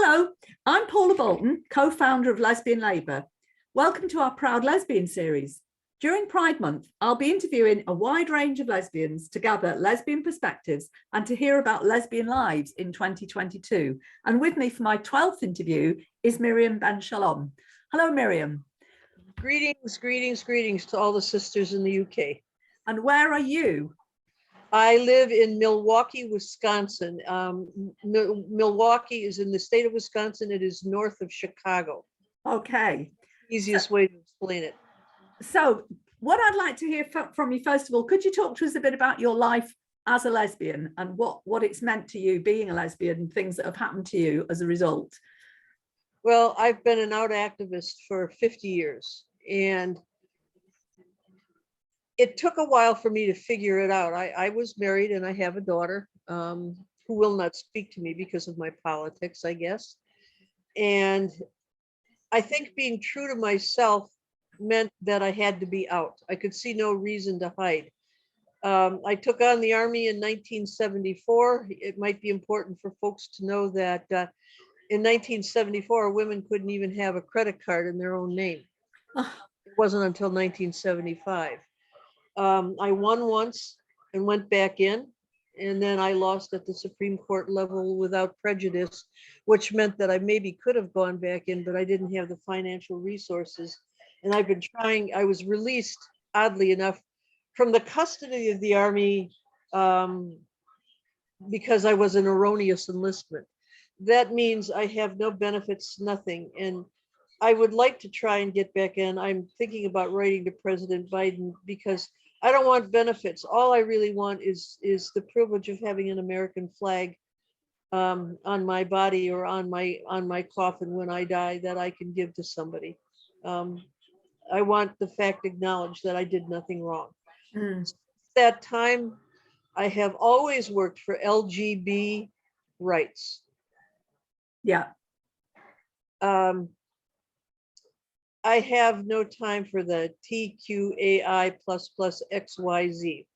Hello, I'm Paula Bolton, co-founder of Lesbian Labour. Welcome to our Proud Lesbian series. During Pride Month, I'll be interviewing a wide range of lesbians to gather lesbian perspectives and to hear about lesbian lives in 2022. And with me for my 12th interview is Miriam Ben Shalom. Hello, Miriam. Greetings, greetings, greetings to all the sisters in the UK. And where are you? I live in Milwaukee, Wisconsin. Milwaukee is in the state of Wisconsin. It is north of Chicago. Okay. Easiest way to explain it. So what I'd like to hear from you, first of all, could you talk to us a bit about your life as a lesbian and what it's meant to you being a lesbian, things that have happened to you as a result? Well, I've been an out activist for 50 years, and it took a while for me to figure it out. I was married and I have a daughter who will not speak to me because of my politics, I guess. And I think being true to myself meant that I had to be out. I could see no reason to hide. I took on the Army in 1974. It might be important for folks to know that in 1974, women couldn't even have a credit card in their own name. It wasn't until 1975. I won once and went back in, and then I lost at the Supreme Court level without prejudice, which meant that I maybe could have gone back in, but I didn't have the financial resources. And I've been trying. I was released, oddly enough, from the custody of the Army because I was an erroneous enlistment. That means I have no benefits, nothing. And I would like to try and get back in. I'm thinking about writing to President Biden because I don't want benefits. All I really want is the privilege of having an American flag on my body or on my coffin when I die that I can give to somebody. I want the fact acknowledged that I did nothing wrong. Since that time, I have always worked for LGB rights. Yeah. I have no time for the TQAI plus XYZ.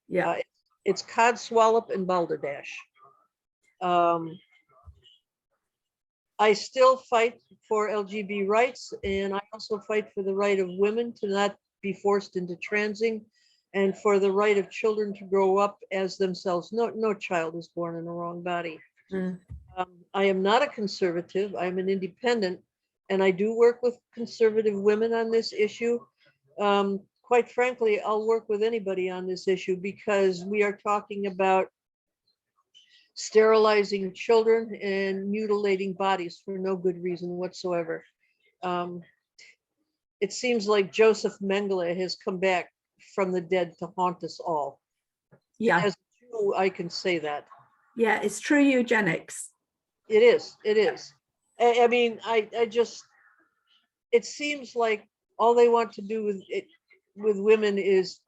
Yeah. It's codswallop and balderdash. I still fight for LGB rights, and I also fight for the right of women to not be forced into transing, and for the right of children to grow up as themselves. No child is born in the wrong body. I am not a conservative. I'm an independent, and I do work with conservative women on this issue. Quite frankly, I'll work with anybody on this issue because we are talking about sterilizing children and mutilating bodies for no good reason whatsoever. It seems like Joseph Mengele has come back from the dead to haunt us all. Yeah. As a Jew, I can say that. Yeah, it's true eugenics. It is. It is. I mean, I just, it seems like all they want to do with women is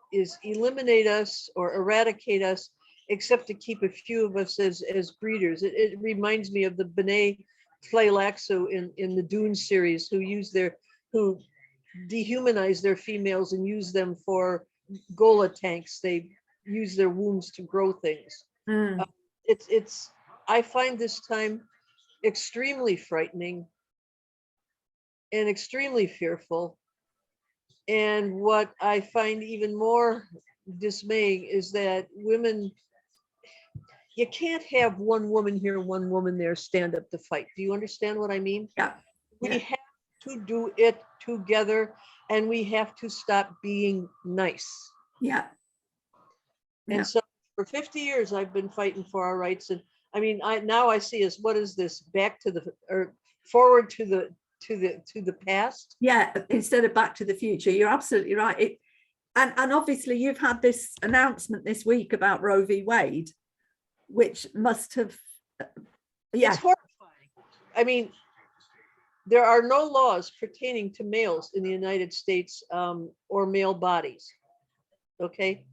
eliminate us or eradicate us, except to keep a few of us as breeders. It reminds me of the B'nai Tleilaxu in the Dune series, who dehumanize their females and use them for Gola tanks. They use their wombs to grow things. I find this time extremely frightening and extremely fearful. And what I find even more dismaying is that women, you can't have one woman here, one woman there, stand up to fight. Do you understand what I mean? Yeah. We have to do it together, and we have to stop being nice. Yeah. And so for 50 years, I've been fighting for our rights. And I mean, now I see as, what is this, back to the, or forward to the past? Yeah, instead of back to the future. You're absolutely right. And obviously you've had this announcement this week about Roe v. Wade, which must have, It's horrifying. I mean, there are no laws pertaining to males in the United States or male bodies. Okay,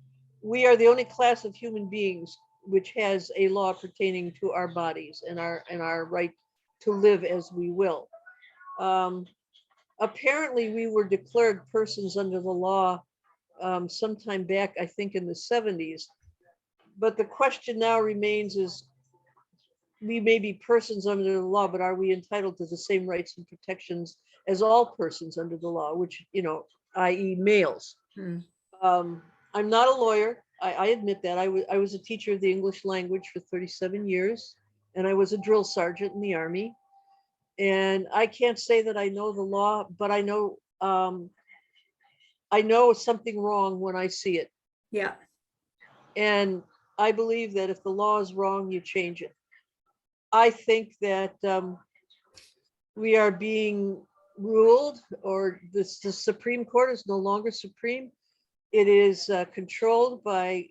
we are the only class of human beings which has a law pertaining to our bodies and our right to live as we will. Apparently, we were declared persons under the law sometime back, I think, in the 70s. But the question now remains is, we may be persons under the law, but are we entitled to the same rights and protections as all persons under the law, which, i.e. males? I'm not a lawyer. I admit that. I was a teacher of the English language for 37 years, and I was a drill sergeant in the Army. And I can't say that I know the law, but I know something wrong when I see it. Yeah. And I believe that if the law is wrong, you change it. I think that we are being ruled, or the Supreme Court is no longer supreme. It is controlled by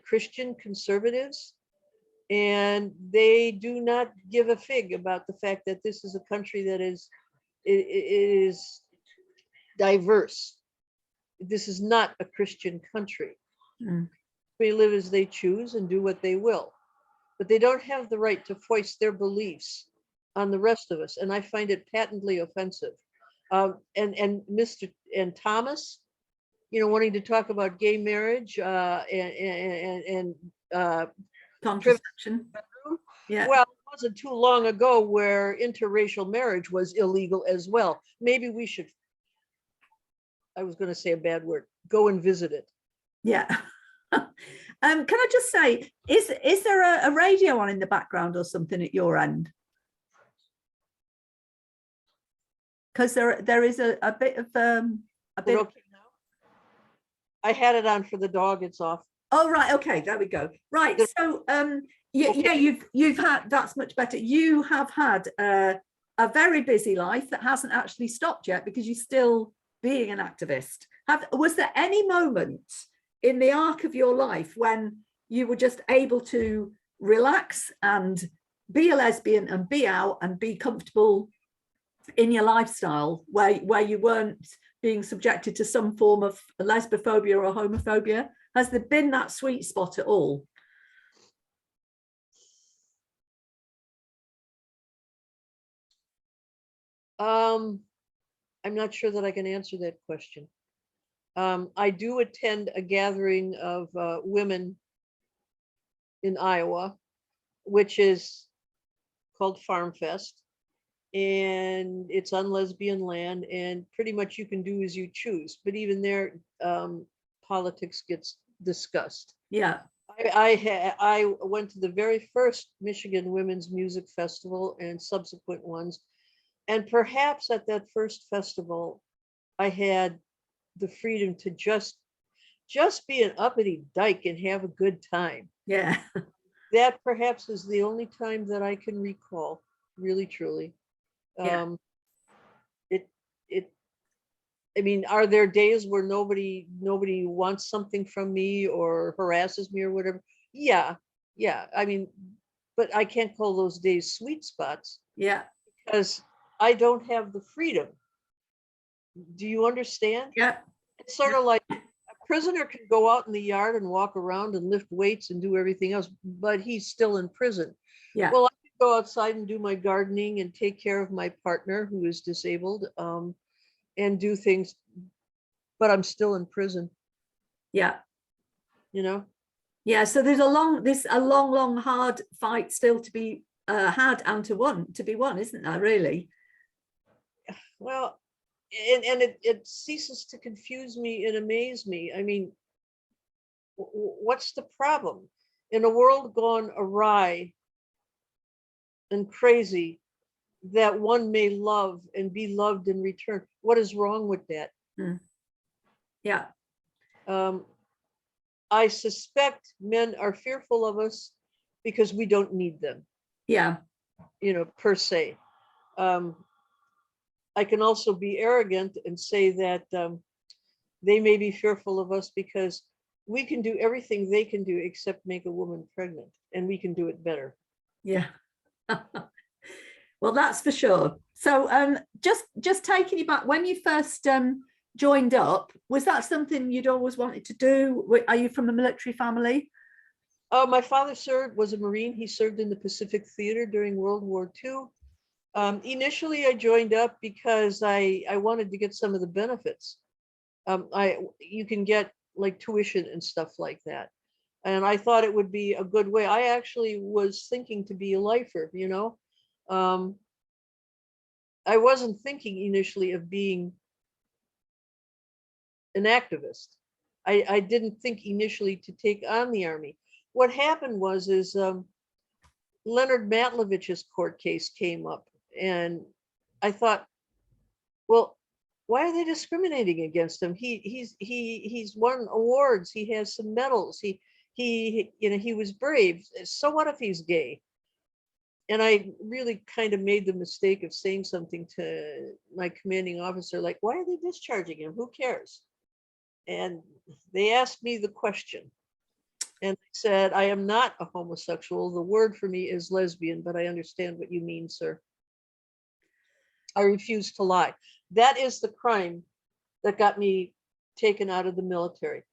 Christian conservatives, and they do not give a fig about the fact that this is a country that is diverse. This is not a Christian country. They live as they choose and do what they will, but they don't have the right to foist their beliefs on the rest of us, and I find it patently offensive. And Thomas, wanting to talk about gay marriage and Contraception. Yeah. Well, it wasn't too long ago where interracial marriage was illegal as well. Maybe we should, I was going to say a bad word, go and visit it. Yeah. Can I just say, is there a radio on in the background or something at your end? Because there is a bit of a bit. Okay now? I had it on for the dog. It's off. Oh right, okay, there we go. Right, so yeah, you've had, that's much better. You have had a very busy life that hasn't actually stopped yet, because you're still being an activist. Was there any moment in the arc of your life when you were just able to relax and be a lesbian and be out and be comfortable in your lifestyle, where you weren't being subjected to some form of lesbophobia or homophobia? Has there been that sweet spot at all? I'm not sure that I can answer that question. I do attend a gathering of women in Iowa, which is called Farm Fest, and it's on lesbian land, and pretty much you can do as you choose, but even there, politics gets discussed. Yeah. I went to the very first Michigan Women's Music Festival and subsequent ones, and perhaps at that first festival, I had the freedom to just be an uppity dyke and have a good time. Yeah. That perhaps is the only time that I can recall, really, truly. Yeah. I mean, are there days where nobody wants something from me or harasses me or whatever? Yeah. I mean, but I can't call those days sweet spots. Yeah. Because I don't have the freedom. Do you understand? Yeah. It's sort of like a prisoner can go out in the yard and walk around and lift weights and do everything else, but he's still in prison. Yeah. Well, I can go outside and do my gardening and take care of my partner who is disabled, and do things, but I'm still in prison. Yeah. Yeah, so there's a long hard fight still to be had and to be won, isn't there, really? Well, and it ceases to confuse me and amaze me. I mean, what's the problem in a world gone awry and crazy that one may love and be loved in return? What is wrong with that? Yeah. I suspect men are fearful of us because we don't need them. Yeah. Per se. I can also be arrogant and say that they may be fearful of us because we can do everything they can do except make a woman pregnant, and we can do it better. Yeah. Well, that's for sure. So just taking you back, when you first joined up, was that something you'd always wanted to do? Are you from a military family? My father was a Marine. He served in the Pacific Theater during World War II. Initially, I joined up because I wanted to get some of the benefits. You can get like tuition and stuff like that. And I thought it would be a good way. I actually was thinking to be a lifer, you know. I wasn't thinking initially of being an activist. I didn't think initially to take on the Army. What happened was Leonard Matlovich's court case came up, and I thought, well, why are they discriminating against him? He's won awards. He has some medals. He was brave. So what if he's gay? And I really kind of made the mistake of saying something to my commanding officer, like, why are they discharging him? Who cares? And they asked me the question. And I said, I am not a homosexual. The word for me is lesbian, but I understand what you mean, sir. I refuse to lie. That is the crime that got me taken out of the military.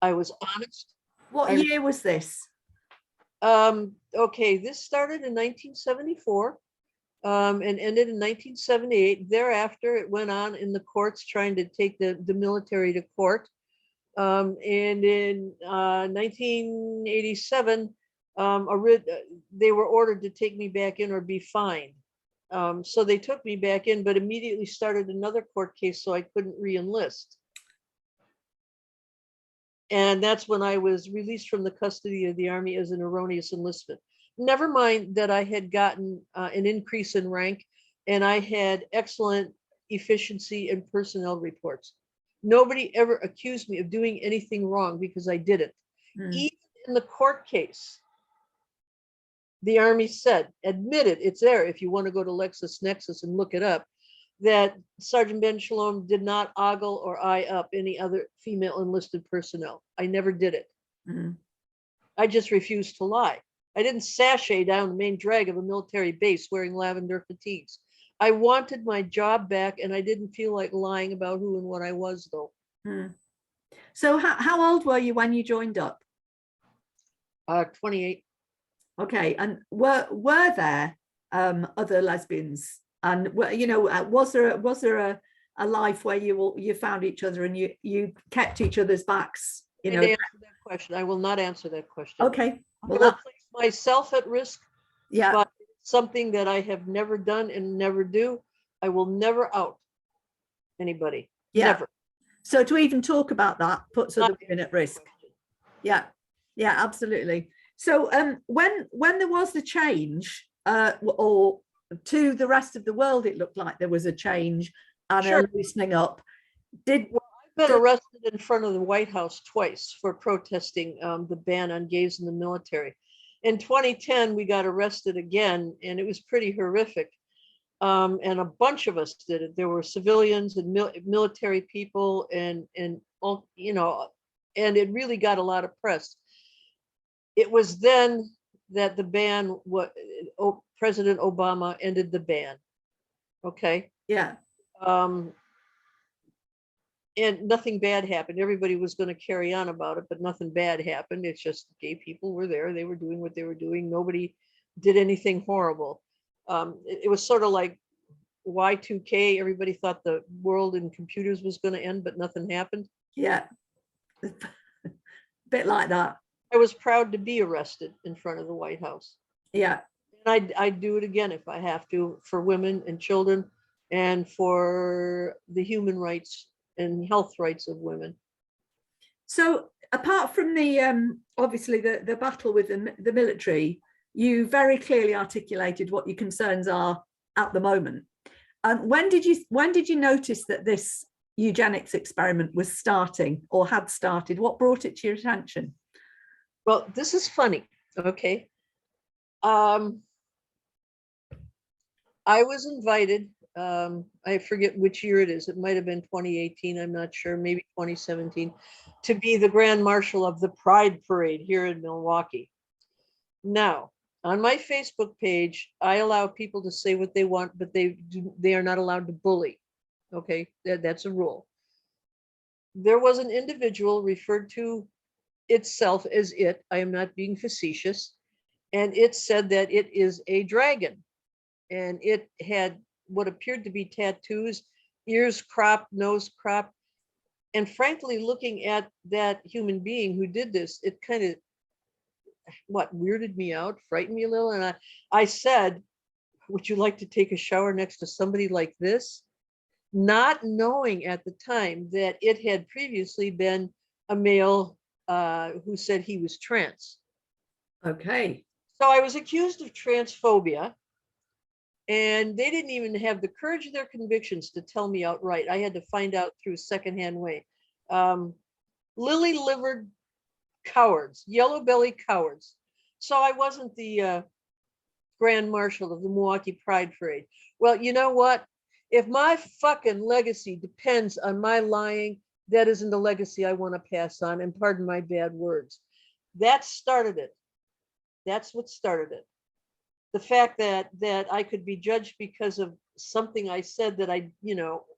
I was honest. What year was this? Okay, this started in 1974 and ended in 1978. Thereafter, it went on in the courts trying to take the military to court. And in 1987, they were ordered to take me back in or be fined. So they took me back in, but immediately started another court case, so I couldn't re-enlist. And that's when I was released from the custody of the Army as an erroneous enlistment. Never mind that I had gotten an increase in rank and I had excellent efficiency and personnel reports. Nobody ever accused me of doing anything wrong because I didn't. Even in the court case, the Army admitted, it's there if you want to go to LexisNexis and look it up, that Sergeant Ben Shalom did not ogle or eye up any other female enlisted personnel. I never did it. I just refused to lie. I didn't sashay down the main drag of a military base wearing lavender fatigues. I wanted my job back, and I didn't feel like lying about who and what I was, though. So how old were you when you joined up? 28. Okay, and were there other lesbians? And you know, was there a life where you found each other and you kept each other's backs? You know, answer that question. I will not answer that question. Okay, well, I will place myself at risk. Yeah, but something that I have never done and never do. I will never out anybody. Yeah. Never. So to even talk about that puts other women at risk. Yeah, absolutely. So when there was the change, or to the rest of the world, it looked like there was a change and a loosening up. I've been arrested in front of the White House twice for protesting the ban on gays in the military. In 2010, we got arrested again, and it was pretty horrific. And a bunch of us did it. There were civilians and military people, and all, you know, and it really got a lot of press. It was then that the ban, President Obama ended the ban. Okay. Yeah. And nothing bad happened. Everybody was going to carry on about it, but nothing bad happened. It's just gay people were there. They were doing what they were doing. Nobody did anything horrible. It was sort of like Y2K. Everybody thought the world in computers was going to end, but nothing happened. Yeah. Bit like that. I was proud to be arrested in front of the White House. Yeah. And I'd do it again if I have to, for women and children and for the human rights and health rights of women. So apart from the obviously the battle with the military, you very clearly articulated what your concerns are at the moment. When did you notice that this eugenics experiment was starting or had started? What brought it to your attention? Well, this is funny. Okay. I was invited, I forget which year it is. It might have been 2018. I'm not sure, maybe 2017, to be the Grand Marshal of the Pride Parade here in Milwaukee. Now, on my Facebook page, I allow people to say what they want, but they are not allowed to bully. Okay, that's a rule. There was an individual referred to itself as it. I am not being facetious. And it said that it is a dragon. And it had what appeared to be tattoos, ears cropped, nose cropped. And frankly, looking at that human being who did this, it kind of weirded me out, frightened me a little. And I said, would you like to take a shower next to somebody like this? Not knowing at the time that it had previously been a male who said he was trans. Okay. So I was accused of transphobia, and they didn't even have the courage of their convictions to tell me outright. I had to find out through secondhand way. Lily-livered cowards, yellow-belly cowards. So I wasn't the Grand Marshal of the Milwaukee Pride Parade. Well, you know what? If my fucking legacy depends on my lying, that isn't a legacy I want to pass on. And pardon my bad words. That started it. That's what started it. The fact that I could be judged because of something I said that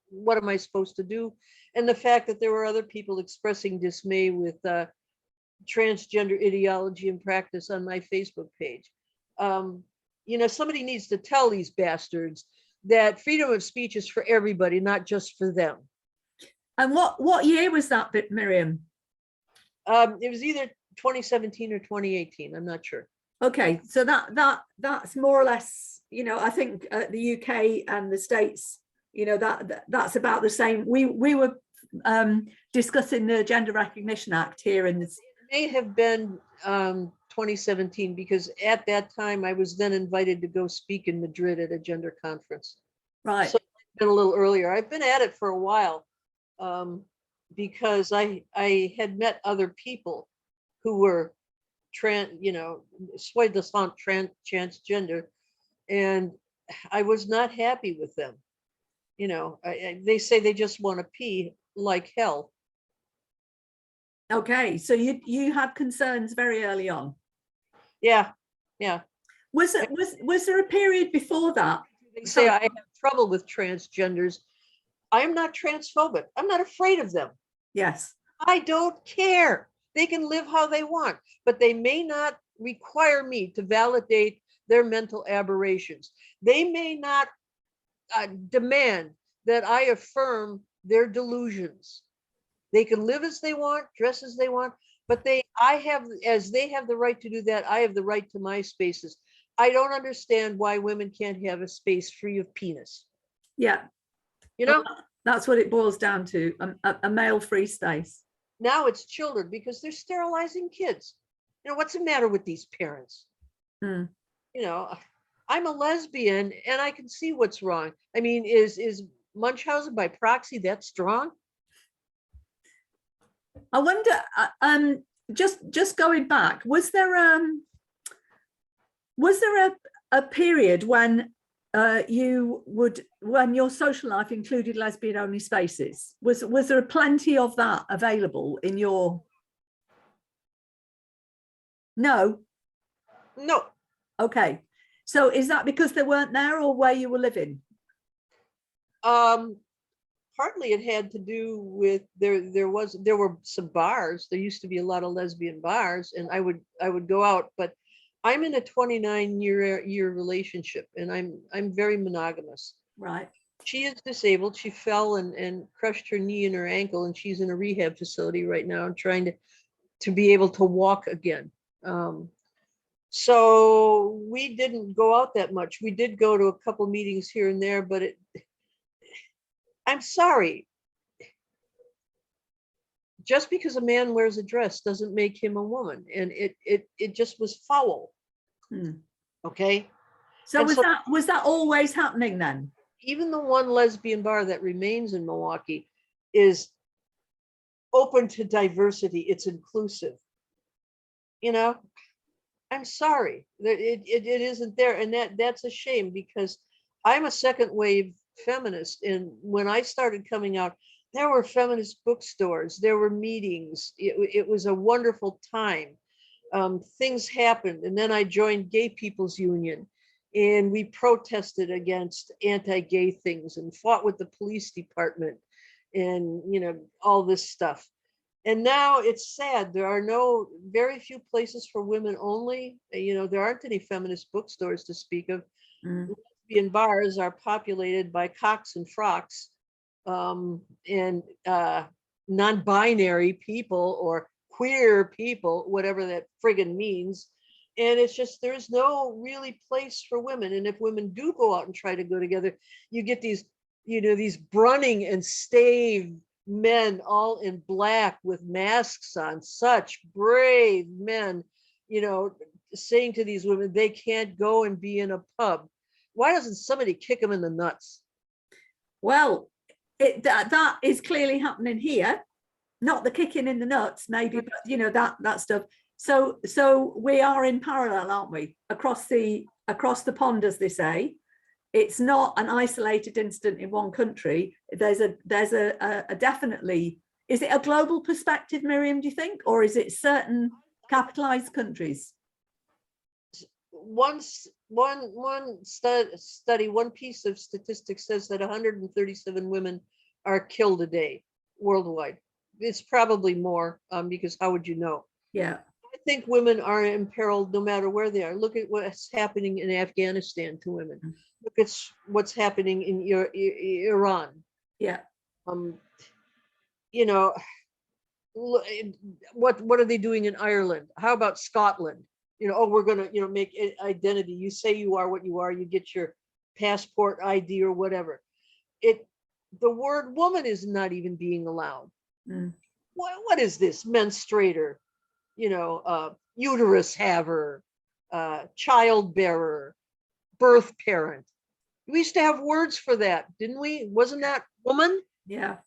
what am I supposed to do? And the fact that there were other people expressing dismay with transgender ideology and practice on my Facebook page. Somebody needs to tell these bastards that freedom of speech is for everybody, not just for them. And what year was that, Miriam? It was either 2017 or 2018. I'm not sure. Okay, so that's more or less, I think the UK and the States, that's about the same. We were discussing the Gender Recognition Act here in this. It may have been 2017, because at that time I was then invited to go speak in Madrid at a gender conference. Right. So it's been a little earlier. I've been at it for a while because I had met other people who were soi-disant transgender, and I was not happy with them. They say they just want to pee like hell. Okay, so you had concerns very early on. Yeah. Was there a period before that? They say I have trouble with transgenders. I am not transphobic. I'm not afraid of them. Yes. I don't care. They can live how they want, but they may not require me to validate their mental aberrations. They may not demand that I affirm their delusions. They can live as they want, dress as they want, but they have the right to do that, I have the right to my spaces. I don't understand why women can't have a space free of penis. Yeah. Well, that's what it boils down to, a male-free space. Now it's children, because they're sterilizing kids. What's the matter with these parents? I'm a lesbian and I can see what's wrong. I mean, is Munchausen by proxy that strong? I wonder, just going back, was there a period when when your social life included lesbian only spaces? Was there plenty of that available in your? No. Okay, so is that because they weren't there, or where you were living? Partly it had to do with there were some bars. There used to be a lot of lesbian bars, and I would go out, but I'm in a 29-year relationship, and I'm very monogamous. Right. She is disabled. She fell and crushed her knee and her ankle, and she's in a rehab facility right now and trying to be able to walk again. So we didn't go out that much. We did go to a couple meetings here and there, but I'm sorry. Just because a man wears a dress doesn't make him a woman, and it just was foul. Okay. So was that always happening then? Even the one lesbian bar that remains in Milwaukee is open to diversity. It's inclusive. I'm sorry that it isn't there, and that's a shame, because I'm a second wave feminist, and when I started coming out, there were feminist bookstores, there were meetings. It was a wonderful time. Things happened, and then I joined Gay People's Union, and we protested against anti-gay things and fought with the police department, and all this stuff. And now it's sad. There are very few places for women only. There aren't any feminist bookstores to speak of. Lesbian bars are populated by cocks and frocks, and non-binary people or queer people, whatever that friggin' means. And it's just, there's no really place for women. And if women do go out and try to go together, you get these, these Brunning and Stave men all in black with masks on, such brave men, saying to these women, they can't go and be in a pub. Why doesn't somebody kick them in the nuts? Well, that is clearly happening here. Not the kicking in the nuts, maybe, but that stuff. So we are in parallel, aren't we? Across the pond, as they say. It's not an isolated incident in one country. There's a definitely. Is it a global perspective, Miriam? Do you think, or is it certain capitalized countries? One study, one piece of statistics says that 137 women are killed a day worldwide. It's probably more, because how would you know? Yeah. I think women are imperiled no matter where they are. Look at what's happening in Afghanistan to women. Look at what's happening in Iran. Yeah. What are they doing in Ireland? How about Scotland? We're going to, make identity. You say you are what you are. You get your passport ID or whatever. The word woman is not even being allowed. Mm. What is this? Menstruator, uterus haver, child bearer, birth parent. We used to have words for that, didn't we? Wasn't that woman? Yeah.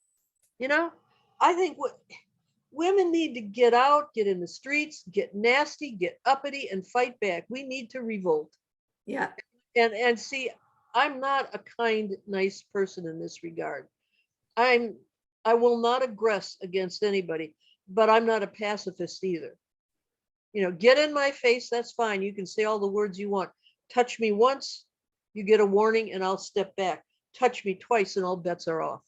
I think women need to get out, get in the streets, get nasty, get uppity, and fight back. We need to revolt. Yeah. And see, I'm not a kind, nice person in this regard. I will not aggress against anybody, but I'm not a pacifist either. Get in my face, that's fine. You can say all the words you want. Touch me once, you get a warning, and I'll step back. Touch me twice, and all bets are off.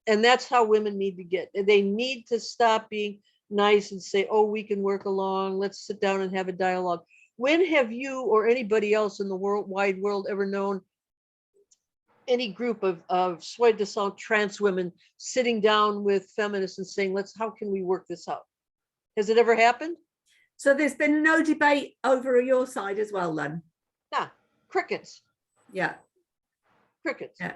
And that's how women need to get. They need to stop being nice and say, oh, we can work along. Let's sit down and have a dialogue. When have you or anybody else in the wide world ever known any group of soi-disant trans women sitting down with feminists and saying, how can we work this out? Has it ever happened? So there's been no debate over your side as well, then? Nah, crickets. Yeah. Crickets. Yeah.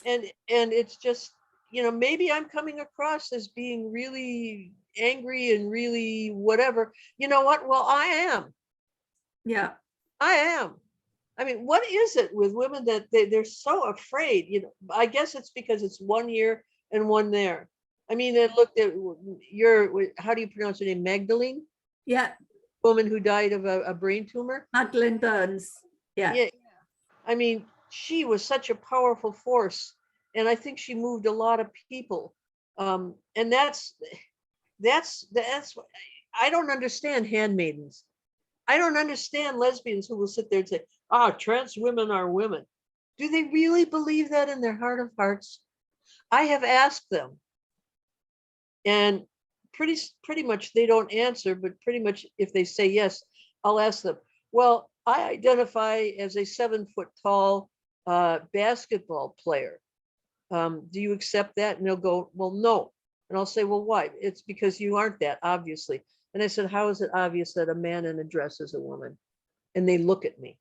And it's just, maybe I'm coming across as being really angry and really whatever. You know what? Well, I am. Yeah. I am. I mean, what is it with women that they're so afraid? I guess it's because it's one here and one there. I mean, they looked at how do you pronounce her name? Magdalene? Yeah. Woman who died of a brain tumor. Madeleine Burns. Yeah. Yeah. I mean, she was such a powerful force. And I think she moved a lot of people. And that's I don't understand handmaidens. I don't understand lesbians who will sit there and say, trans women are women. Do they really believe that in their heart of hearts? I have asked them. And pretty much they don't answer, but pretty much if they say yes, I'll ask them, well, I identify as a 7-foot tall basketball player. Do you accept that? And they'll go, well, no. And I'll say, well, why? It's because you aren't that, obviously. And I said, how is it obvious that a man in a dress is a woman? And they look at me.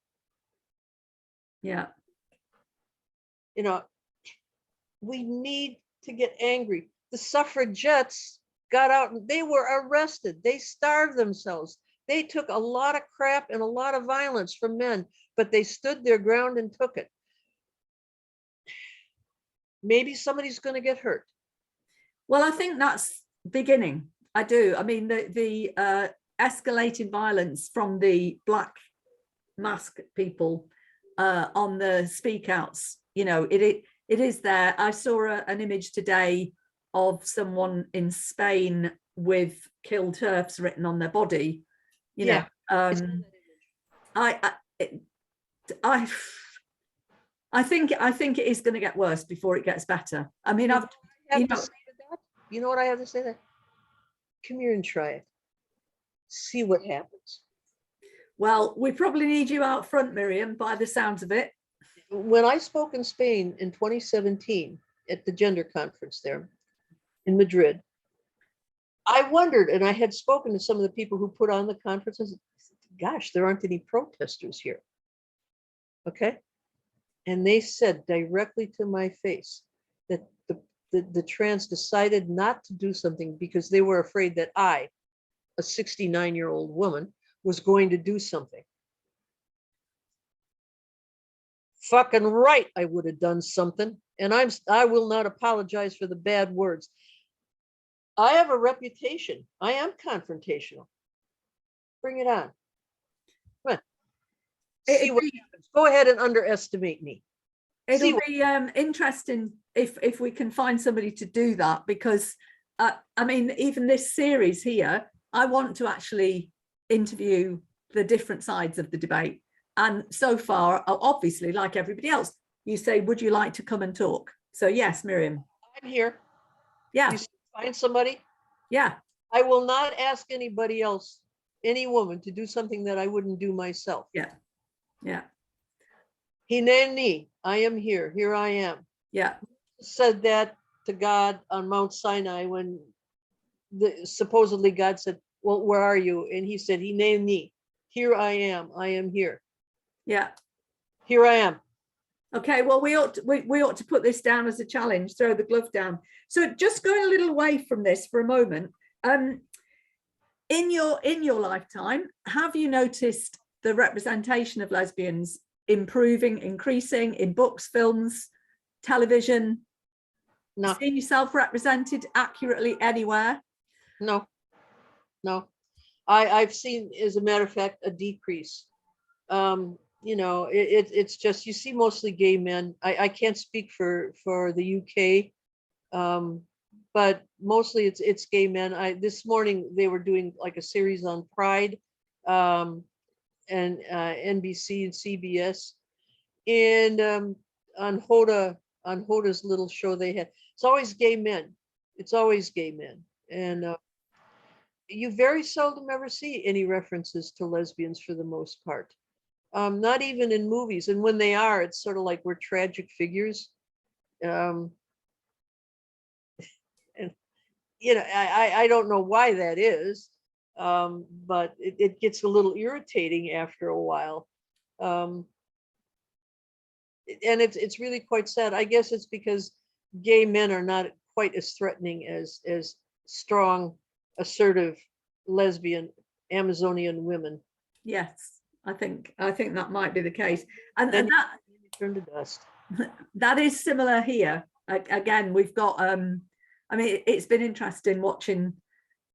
Yeah. We need to get angry. The suffragettes got out and they were arrested. They starved themselves. They took a lot of crap and a lot of violence from men, but they stood their ground and took it. Maybe somebody's going to get hurt. Well, I think that's beginning. I do. I mean, the escalating violence from the black mask people on the speak outs, it is there. I saw an image today of someone in Spain with "Kill TERFs" written on their body. I think it is going to get worse before it gets better. I mean, you know what I have to say to that? Come here and try it. See what happens. Well, we probably need you out front, Miriam, by the sounds of it. When I spoke in Spain in 2017 at the gender conference there, in Madrid. I wondered, and I had spoken to some of the people who put on the conferences. Gosh, there aren't any protesters here. Okay. And they said directly to my face that the trans decided not to do something because they were afraid that I, a 69-year-old woman, was going to do something. Fucking right, I would have done something. And I will not apologize for the bad words. I have a reputation. I am confrontational. Bring it on. Come on. See what happens. Go ahead and underestimate me. It'll be interesting if we can find somebody to do that, because I mean, even this series here, I want to actually interview the different sides of the debate. And so far, obviously, like everybody else, you say, would you like to come and talk? So yes, Miriam. I'm here. Yeah. You find somebody? Yeah. I will not ask anybody else, any woman, to do something that I wouldn't do myself. Yeah. Yeah. Hineni, I am here. Here I am. Yeah. Said that to God on Mount Sinai when supposedly God said, well, where are you? And he said, Hineni, here I am. I am here. Yeah. Here I am. Okay, well, we ought to put this down as a challenge, throw the glove down. So just going a little away from this for a moment, in your lifetime, have you noticed the representation of lesbians improving, increasing in books, films, television? No. Seen yourself represented accurately anywhere? No. I've seen, as a matter of fact, a decrease. You know, it's just, you see mostly gay men. I can't speak for the UK, but mostly it's gay men. This morning they were doing like a series on Pride, and NBC and CBS, and on Hoda's little show they had. It's always gay men. It's always gay men, and you very seldom ever see any references to lesbians for the most part. Not even in movies. And when they are, it's sort of like we're tragic figures. And, you know, I don't know why that is, but it gets a little irritating after a while. And it's really quite sad. I guess it's because gay men are not quite as threatening as strong, assertive, lesbian, Amazonian women. Yes, I think that might be the case, and Then that turn to dust. that is similar here. Again, we've got I mean, it's been interesting watching.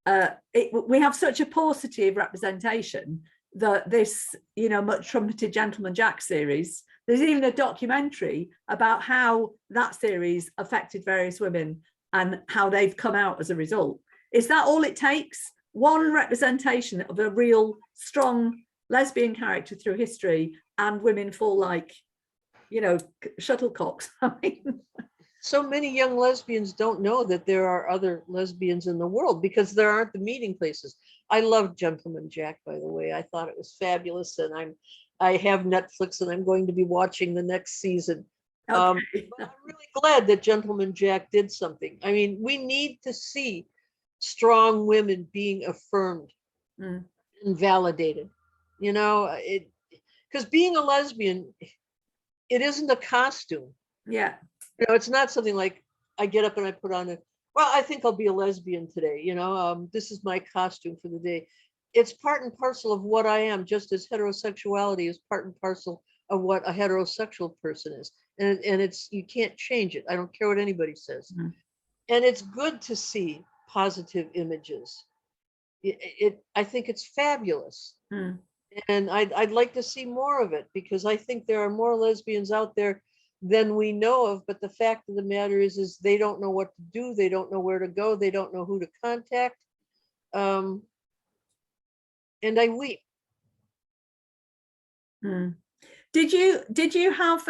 We have such a paucity of representation that this, you know, much trumpeted Gentleman Jack series, there's even a documentary about how that series affected various women and how they've come out as a result. Is that all it takes? One representation of a real strong lesbian character through history, and women fall like, you know, shuttlecocks. I mean, so many young lesbians don't know that there are other lesbians in the world because there aren't the meeting places. I loved Gentleman Jack, by the way. I thought it was fabulous, and I have Netflix, and I'm going to be watching the next season. okay. But I'm really glad that Gentleman Jack did something. I mean, we need to see strong women being affirmed and validated. You know, because being a lesbian, it isn't a costume. Yeah. You know, it's not something like I get up and I put on well, I think I'll be a lesbian today. You know, this is my costume for the day. It's part and parcel of what I am, just as heterosexuality is part and parcel of what a heterosexual person is. And it's, you can't change it. I don't care what anybody says. Mm. And it's good to see positive images. I think it's fabulous. Mm. And I'd like to see more of it, because I think there are more lesbians out there than we know of. But the fact of the matter is they don't know what to do. They don't know where to go. They don't know who to contact. And I weep. Mm. Did you have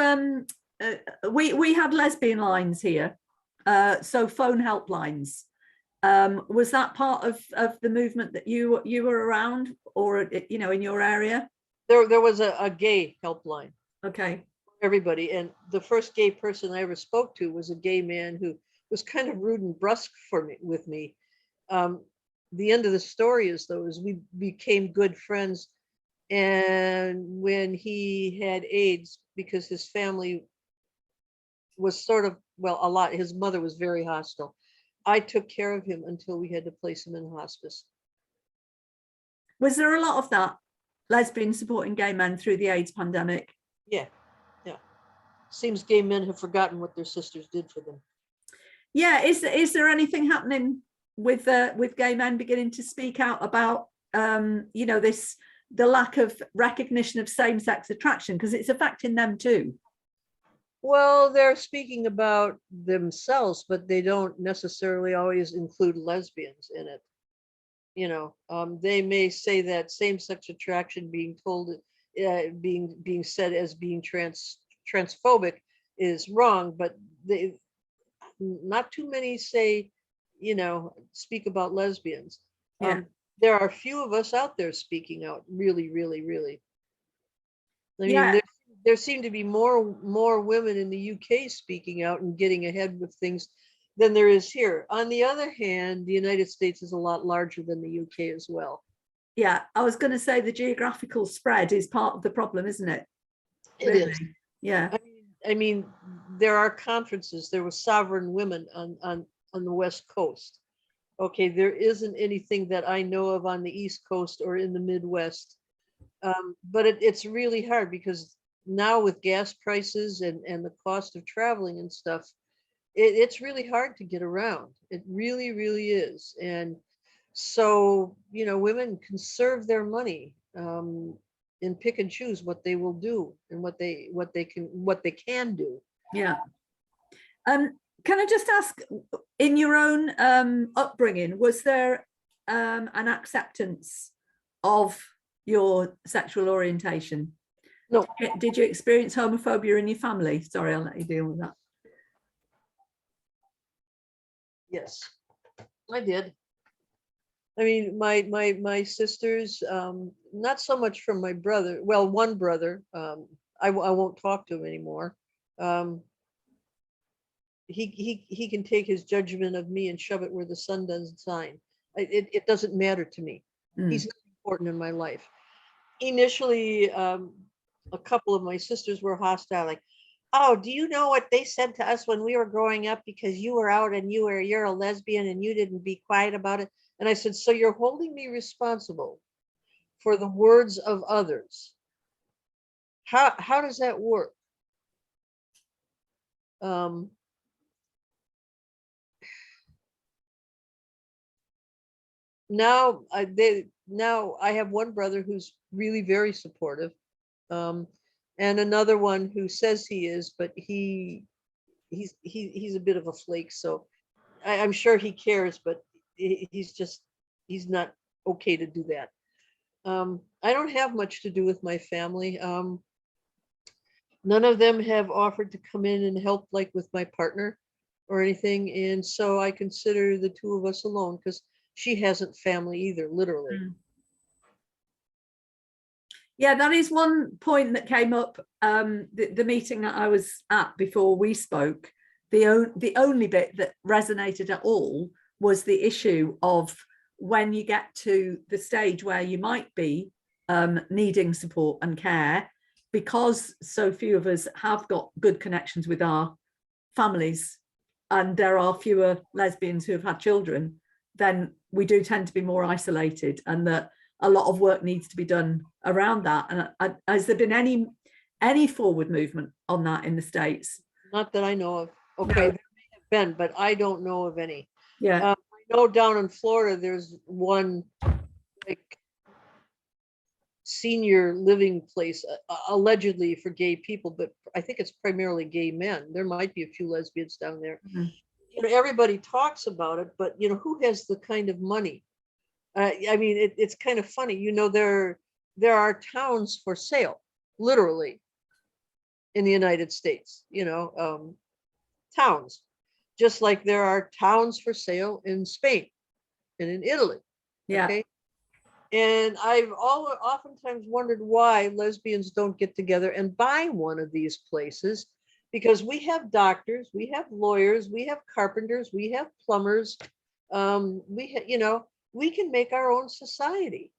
we had lesbian lines here, so phone helplines. Was that part of the movement that you were around, or, you know, in your area? There was a gay helpline. Okay. Everybody. And the first gay person I ever spoke to was a gay man who was kind of rude and brusque with me. Um, the end of the story is though, is we became good friends. And when he had AIDS, because his family was sort of, well, a lot, his mother was very hostile. I took care of him until we had to place him in hospice. Was there a lot of that, lesbians supporting gay men through the AIDS pandemic? Yeah, yeah. Seems gay men have forgotten what their sisters did for them. Yeah, is there anything happening with gay men beginning to speak out about you know, the lack of recognition of same-sex attraction, because it's affecting them too? Well, they're speaking about themselves, but they don't necessarily always include lesbians in it. You know, they may say that same-sex attraction being told, being said as being transphobic is wrong, but they, not too many say, you know, speak about lesbians. Yeah. There are few of us out there speaking out, really, really, really. I mean, Yeah. there seem to be more women in the UK speaking out and getting ahead with things than there is here. On the other hand, the United States is a lot larger than the UK as well. Yeah, I was going to say the geographical spread is part of the problem, isn't it? It is. Yeah. I mean, there are conferences. There was sovereign women on the West Coast. Okay, there isn't anything that I know of on the East Coast or in the Midwest. But it's really hard because now with gas prices and the cost of traveling and stuff, it's really hard to get around. It really, really is. And so, you know, women conserve their money, and pick and choose what they will do and what they can do. Yeah. Can I just ask, in your own upbringing, was there an acceptance of your sexual orientation? No. Did you experience homophobia in your family? Sorry, I'll let you deal with that. Yes, I did. I mean, my sisters, not so much from my brother. Well, one brother, I won't talk to him anymore. He can take his judgment of me and shove it where the sun doesn't shine. It doesn't matter to me. He's not important in my life. Initially, a couple of my sisters were hostile, like, oh, do you know what they said to us when we were growing up because you were out and you're a lesbian and you didn't be quiet about it? And I said, so you're holding me responsible for the words of others. How does that work? Now I have one brother who's really very supportive, and another one who says he is, but he's a bit of a flake. So I'm sure he cares, but he's not okay to do that. I don't have much to do with my family. None of them have offered to come in and help, like with my partner or anything. And so I consider the two of us alone because she hasn't family either, literally. Yeah, that is one point that came up, the meeting that I was at before we spoke. The only bit that resonated at all was the issue of when you get to the stage where you might be needing support and care, because so few of us have got good connections with our families and there are fewer lesbians who have had children, then we do tend to be more isolated, and that a lot of work needs to be done around that. And has there been any forward movement on that in the States? Not that I know of. Okay, no. There may have been, but I don't know of any. Yeah. I know down in Florida, there's one like senior living place, allegedly for gay people, but I think it's primarily gay men. There might be a few lesbians down there. Mm-hmm. You know, everybody talks about it, but you know, who has the kind of money? I mean, it's kind of funny. You know, there are towns for sale, literally, in the United States. You know, towns, just like there are towns for sale in Spain and in Italy. Yeah. Okay. And I've oftentimes wondered why lesbians don't get together and buy one of these places, because we have doctors, we have lawyers, we have carpenters, we have plumbers. We can make our own society.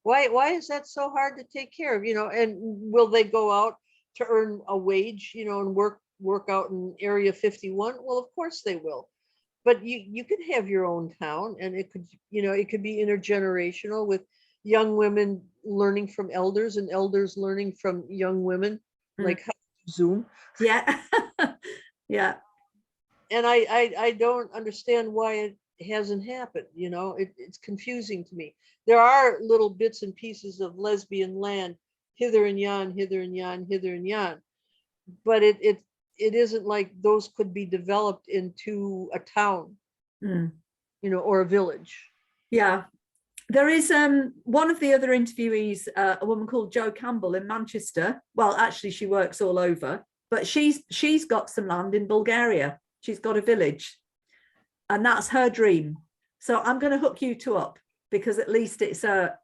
Why is that so hard to take care of? And will they go out to earn a wage, and work out in Area 51? Well, of course they will. But you could have your own town, and it could be intergenerational, with young women learning from elders and elders learning from young women, like how to Zoom. Yeah. Yeah. And I don't understand why it hasn't happened. It's confusing to me. There are little bits and pieces of lesbian land hither and yon, hither and yon, hither and yon, but it isn't like those could be developed into a town, or a village. Yeah. There is one of the other interviewees, a woman called Jo Campbell in Manchester. Well, actually, she works all over, but she's got some land in Bulgaria. She's got a village, and that's her dream. So I'm going to hook you two up, because at least it's a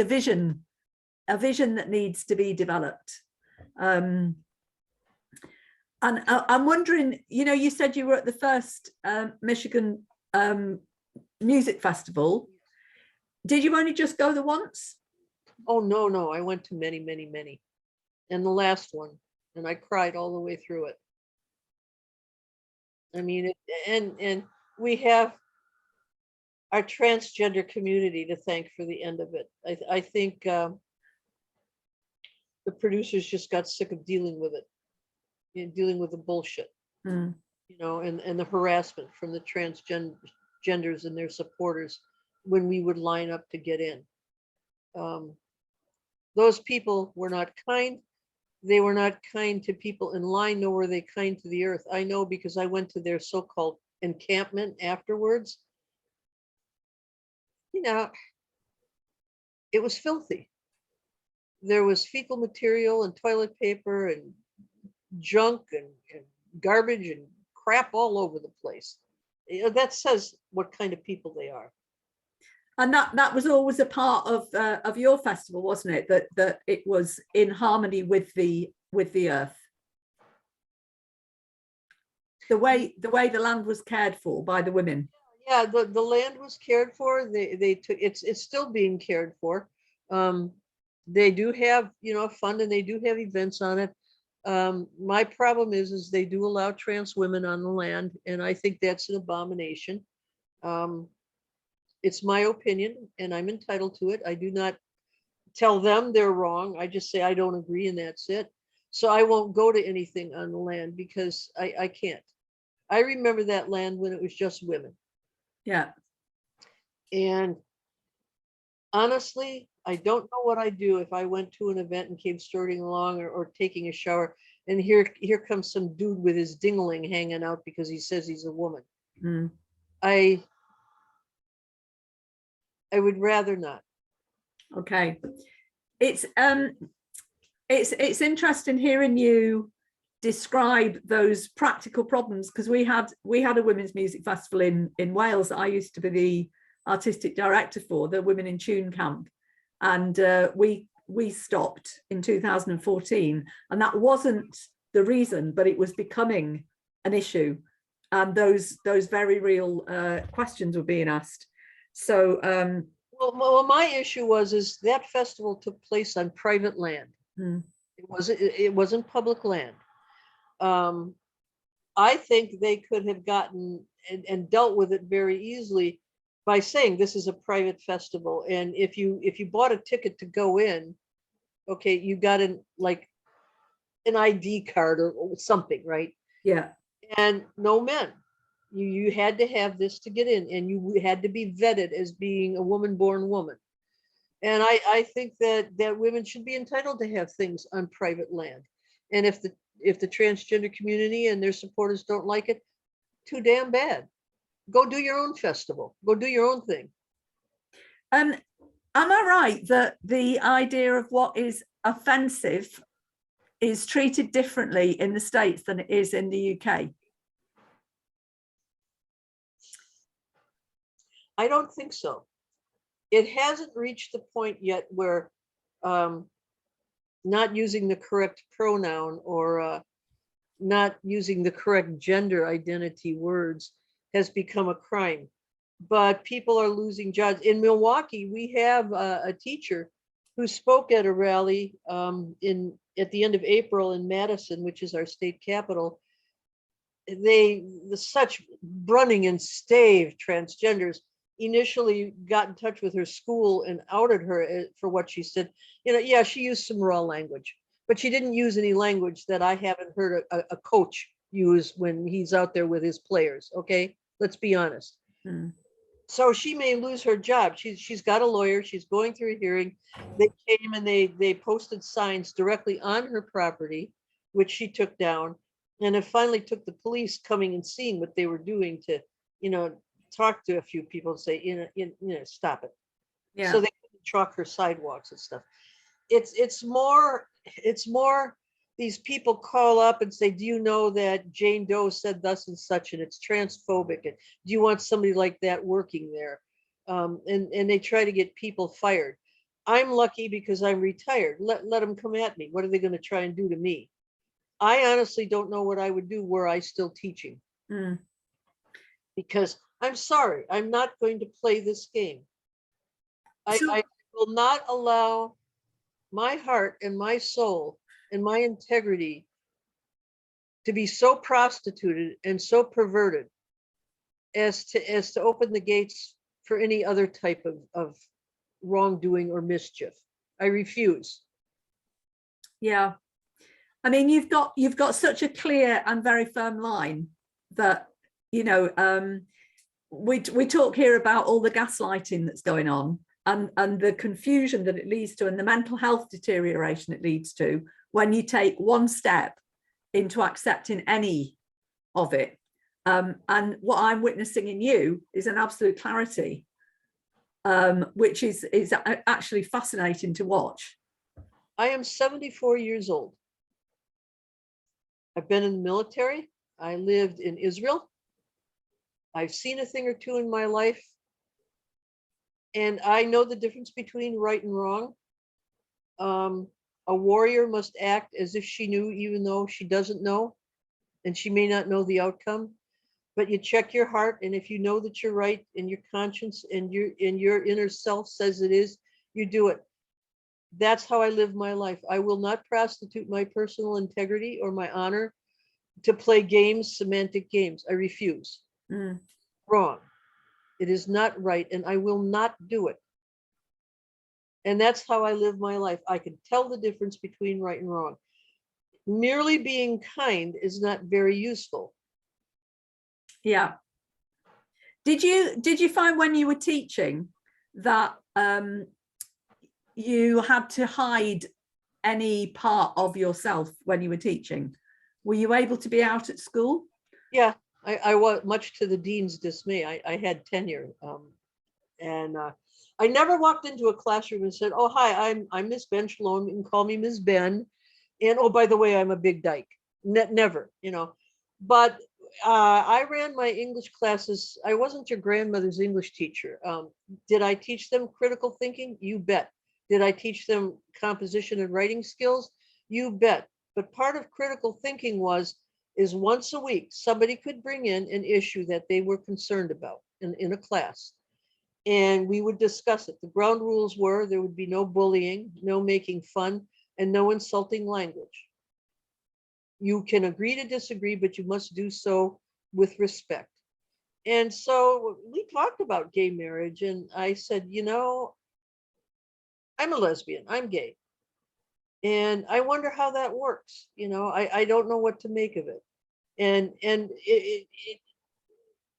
vision that needs to be developed. And I'm wondering, you said you were at the first Michigan music festival. Did you only just go the once? Oh, no, I went to many, many, many. And the last one, and I cried all the way through it. I mean, and we have our transgender community to thank for the end of it. I think the producers just got sick of dealing with it, dealing with the bullshit, and the harassment from the transgenders and their supporters when we would line up to get in. Those people were not kind. They were not kind to people in line, nor were they kind to the earth. I know, because I went to their so-called encampment afterwards. It was filthy. There was fecal material and toilet paper and junk and garbage and crap all over the place. That says what kind of people they are. And that was always a part of your festival, wasn't it? That it was in harmony with the earth. The way the land was cared for by the women. Yeah, the land was cared for. They took it's still being cared for. They do have fund, and they do have events on it. My problem is they do allow trans women on the land, and I think that's an abomination. It's my opinion, and I'm entitled to it. I do not tell them they're wrong. I just say I don't agree, and that's it. So I won't go to anything on the land, because I can't. I remember that land when it was just women. Yeah. And honestly, I don't know what I'd do if I went to an event and came strutting along, or taking a shower, and here comes some dude with his dingling hanging out because he says he's a woman. I would rather not. Okay. It's interesting hearing you describe those practical problems, because we had a women's music festival in Wales that I used to be the artistic director for, the Women in Tune camp, and we stopped in 2014, and that wasn't the reason, but it was becoming an issue, and those very real questions were being asked. So well, my issue is that festival took place on private land. It wasn't public land. I think they could have gotten and dealt with it very easily by saying this is a private festival, and if you bought a ticket to go in, okay, you got an ID card or something, right? Yeah. And no men. You had to have this to get in, and you had to be vetted as being a woman-born woman. And I think that women should be entitled to have things on private land. And if the transgender community and their supporters don't like it, too damn bad. Go do your own festival. Go do your own thing. Am I right that the idea of what is offensive is treated differently in the States than it is in the UK? I don't think so. It hasn't reached the point yet where not using the correct pronoun or not using the correct gender identity words has become a crime. But people are losing jobs. In Milwaukee, we have a teacher who spoke at a rally at the end of April in Madison, which is our state capital. Such Brunning and Stave transgenders initially got in touch with her school and outed her for what she said. Yeah, she used some raw language, but she didn't use any language that I haven't heard a coach use when he's out there with his players. Okay, let's be honest. So she may lose her job. She's got a lawyer. She's going through a hearing. They came and they posted signs directly on her property, which she took down. And it finally took the police coming and seeing what they were doing to, talk to a few people and say, stop it. Yeah. So they couldn't chalk her sidewalks and stuff. It's more these people call up and say, do you know that Jane Doe said thus and such, and it's transphobic, and do you want somebody like that working there? And they try to get people fired. I'm lucky because I'm retired. Let them come at me. What are they going to try and do to me? I honestly don't know what I would do were I still teaching. Because I'm sorry, I'm not going to play this game. I will not allow my heart and my soul and my integrity to be so prostituted and so perverted as to open the gates for any other type of wrongdoing or mischief. I refuse. Yeah. I mean, you've got such a clear and very firm line that, we talk here about all the gaslighting that's going on and the confusion that it leads to and the mental health deterioration it leads to when you take one step into accepting any of it. And what I'm witnessing in you is an absolute clarity, which is actually fascinating to watch. I am 74 years old. I've been in the military. I lived in Israel. I've seen a thing or two in my life. And I know the difference between right and wrong. A warrior must act as if she knew, even though she doesn't know, and she may not know the outcome. But you check your heart, and if you know that you're right, and your conscience and your inner self says it is, you do it. That's how I live my life. I will not prostitute my personal integrity or my honor to play games, semantic games. I refuse. Wrong. It is not right, and I will not do it. And that's how I live my life. I can tell the difference between right and wrong. Merely being kind is not very useful. Yeah. Did you find when you were teaching that you had to hide any part of yourself when you were teaching? Were you able to be out at school? Yeah, I was, much to the dean's dismay. I had tenure, and I never walked into a classroom and said, "Oh, hi, I'm Miss Ben Shalom. You can call me Miss Ben." And oh, by the way, I'm a big dyke. Never, But I ran my English classes. I wasn't your grandmother's English teacher. Did I teach them critical thinking? You bet. Did I teach them composition and writing skills? You bet. But part of critical thinking is once a week, somebody could bring in an issue that they were concerned about in a class. And we would discuss it. The ground rules were there would be no bullying, no making fun, and no insulting language. You can agree to disagree, but you must do so with respect. And so we talked about gay marriage, and I said, I'm a lesbian, I'm gay. And I wonder how that works. I don't know what to make of it. And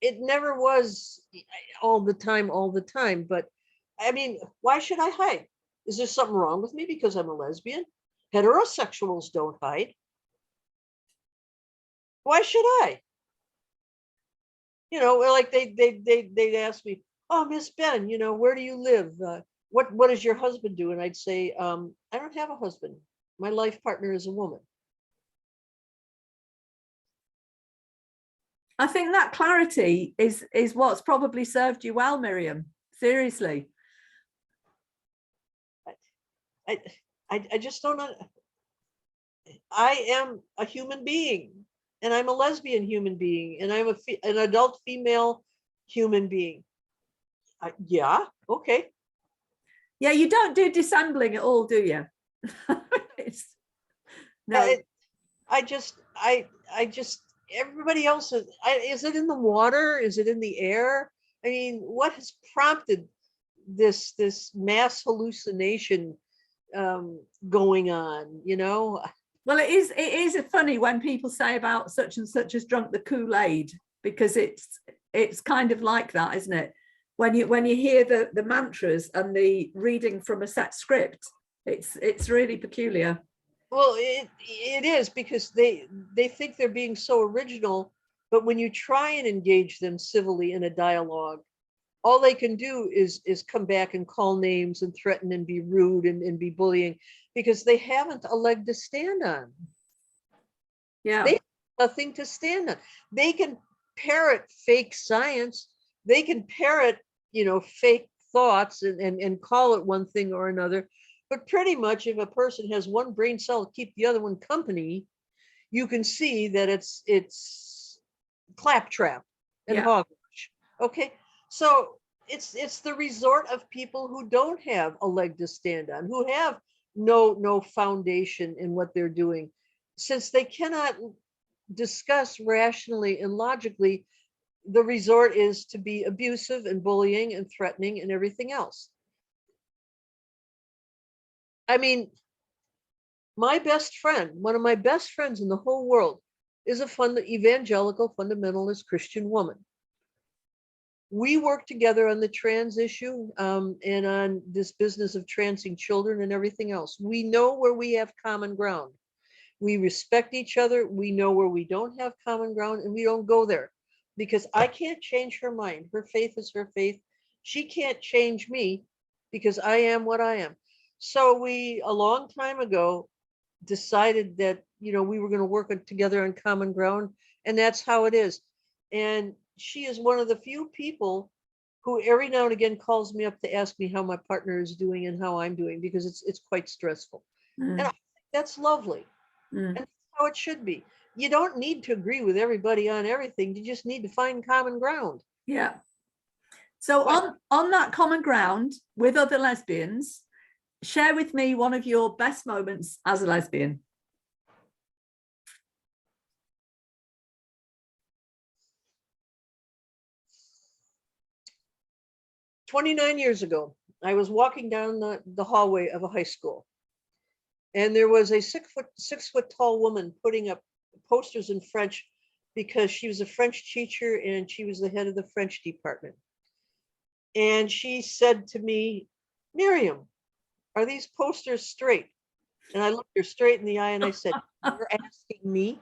it never was all the time. But I mean, why should I hide? Is there something wrong with me because I'm a lesbian? Heterosexuals don't hide. Why should I? Like they'd ask me, "Oh, Miss Ben, where do you live? What does your husband do?" And I'd say, "I don't have a husband. My life partner is a woman." I think that clarity is what's probably served you well, Miriam. Seriously. I just don't know. I am a human being. and I'm a lesbian human being, and I'm an adult female human being. Yeah, okay. Yeah, you don't do dissembling at all, do you? No. I just, everybody else is it in the water? Is it in the air? I mean, what has prompted this mass hallucination going on, you know? Well, it is funny when people say about such and such has drunk the Kool-Aid, because it's kind of like that, isn't it? When you hear the mantras and the reading from a set script, it's really peculiar. Well, it is, because they think they're being so original, but when you try and engage them civilly in a dialogue, all they can do is come back and call names and threaten and be rude and be bullying, because they haven't a leg to stand on. Yeah. They have nothing to stand on. They can parrot fake science. They can parrot, fake thoughts and call it one thing or another. But pretty much if a person has one brain cell to keep the other one company, you can see that it's claptrap and hogwash. Okay. So it's the resort of people who don't have a leg to stand on, who have no foundation in what they're doing, since they cannot discuss rationally and logically. The resort is to be abusive and bullying and threatening and everything else. I mean, my best friend, one of my best friends in the whole world, is a evangelical fundamentalist Christian woman. We work together on the trans issue and on this business of transing children and everything else. We know where we have common ground. We respect each other. We know where we don't have common ground, and we don't go there, because I can't change her mind. Her faith is her faith. She can't change me, because I am what I am. So we, a long time ago, decided that, we were going to work together on common ground, and that's how it is. And she is one of the few people who every now and again calls me up to ask me how my partner is doing and how I'm doing, because it's quite stressful. And I think that's lovely. And that's how it should be. You don't need to agree with everybody on everything. You just need to find common ground. Yeah. So on that common ground with other lesbians, share with me one of your best moments as a lesbian. "29 years ago, I was walking down the hallway of a high school, and there was a 6 foot tall woman putting up posters in French, because she was a French teacher and she was the head of the French department. And she said to me, 'Miriam, are these posters straight?' And I looked her straight in the eye and I said, 'You're asking me?'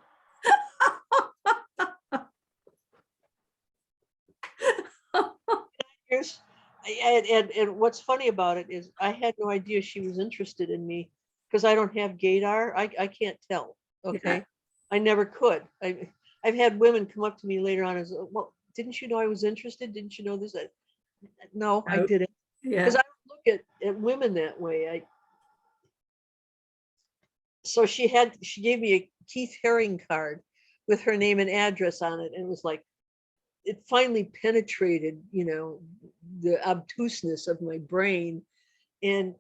And what's funny about it is I had no idea she was interested in me, because I don't have gaydar. I can't tell. Okay. Yeah. I never could. I've had women come up to me later on and say, 'Well, didn't you know I was interested? Didn't you know this?' No, I didn't. Because I don't look at women that way. So she gave me a Keith Haring card with her name and address on it. And it was like, it finally penetrated, the obtuseness of my brain. And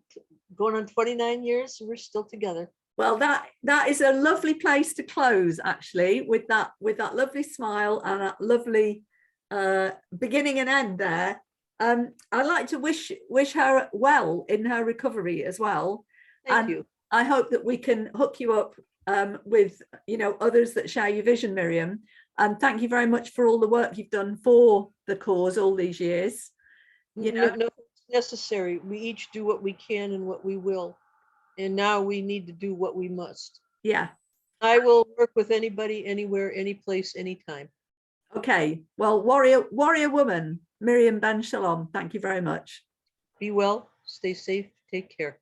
going on 29 years, we're still together. Well, that is a lovely place to close, actually, with that lovely smile and that lovely beginning and end there. I'd like to wish her well in her recovery as well. Thank you. I hope that we can hook you up with others that share your vision, Miriam. And thank you very much for all the work you've done for the cause all these years. No, it's necessary. We each do what we can and what we will. And now we need to do what we must. Yeah. I will work with anybody, anywhere, any place, anytime. Okay. Well, warrior woman, Miriam Ben Shalom, thank you very much. Be well, stay safe, take care.